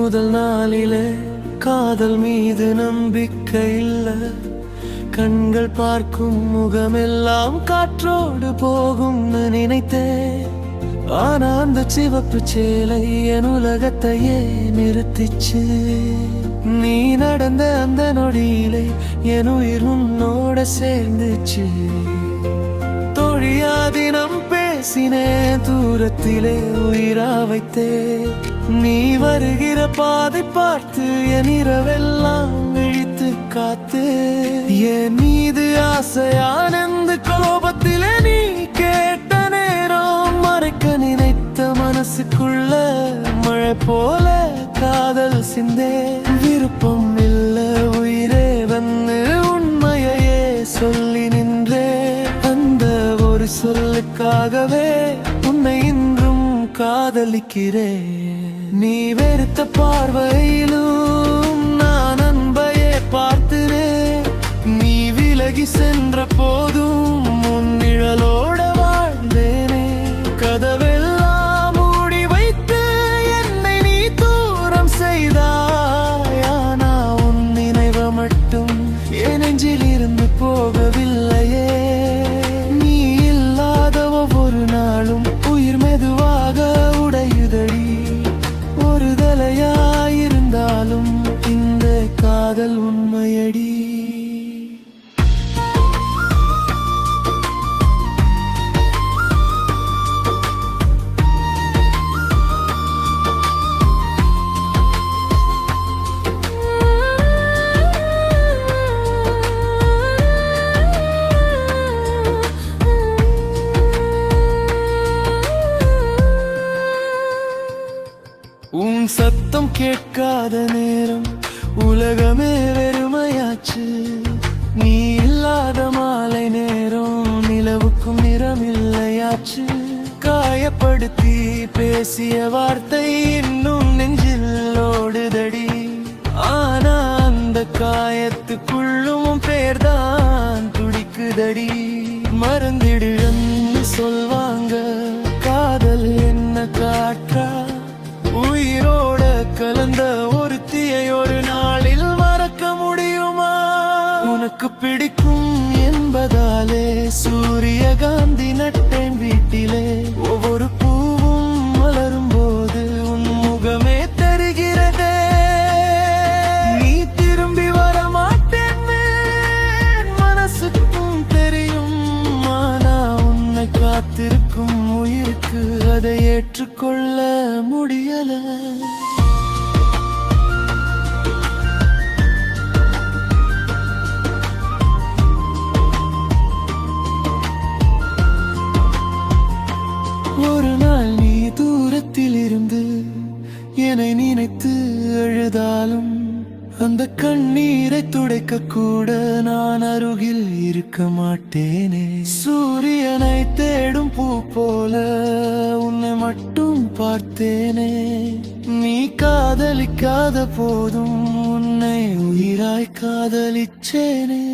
முதல் நாளிலே காதல் மீது நம்பிக்கை இல்ல. கண்கள் பார்க்கும் முகமெல்லாம் காற்றோடு போகும்னு நினைத்தேன். ஆனா அந்த சிவப்பு சேலை என் உலகத்தையே நிறுத்திச்சு. நீ நடந்த அந்த நொடியிலே என் உயிர் உன்னோட சேர்ந்துச்சு. தோழியா தினம் பேசினே, தூரத்திலே உயிரா வைத்தே. நீ வருகிற பாதை பார்த்து என் இரவெல்லாம் விழித்து காத்து. என் மீது ஆசையானந்த கோபத்திலே நீ கேட்ட நேரம் மறைக்க நினைத்த மனசுக்குள்ள மழை போல காதல் சிந்தே. விருப்பம் இல்ல உயிரே வந்து உண்மையே சொல்லி நின்றே. அந்த ஒரு சொல்லுக்காகவே உன்னை இன்றும் காதலிக்கிறேன். நீ வெறுத்த பார்வையிலும் நான் அன்பையே பார்த்தேன். நீ விலகி சென்ற போதும் உன் நிழலோட வாழ்ந்தேனே. கதவெல்லாம் மூடி வைத்து என்னை நீ தூரம் செய்தாய். ஆனா உன் நினைவு மட்டும் என் நெஞ்சில் இருந்து போகவில்லையே. நீ இல்லாத ஒவ்வொரு நாளும் உயிர் மெதுவாக உடையுதடி. ஒரு தலையாயிருந்தாலும் இந்த காதல் உண்மையடி. உன் சத்தம் கேட்காத நேரம் உலகமே வெறுமையாச்சு. நீ இல்லாத மாலை நேரம் நிலவுக்கும் நிறமில்லையாச்சு. காயப்படுத்தி பேசிய வார்த்தை இன்னும் நெஞ்சில் ஓடுதடி. ஆனா அந்த காயத்துக்குள்ளும் பேர்தான் துடிக்குதடி. மறந்திடுன்னு சொல்வாங்க, காதல் என்ன காற்றா? உயிரோட கலந்த ஒருத்தியை ஒரு நாளில் மறக்க முடியுமா? உனக்கு பிடிக்கும் என்பதாலே சூரியகாந்தி நட்டேன் வீட்டிலே. ஒவ்வொரு பூவும் மலரும் போது உன் முகமே தெரிகிறதே. நீ திரும்பி வர மாட்டேன்னு மனசுக்கும் தெரியும். ஆனா உன்னை காத்திருக்கும் உயிருக்கு அதை ஏற்றுக்கொள்ள முடியல. ஒரு நாள் நீ தூரத்தில் இருந்து என்னை நினைத்து அழுதாலும் அந்த கண்ணீரை துடைக்க கூட நான் அருகில் இருக்க மாட்டேனே. சூரியனை தேடும் பூ போல உன்னை மட்டும் பார்த்தேனே. நீ காதலிக்காத போதும் உன்னை உயிராய் காதலிச்சேனே.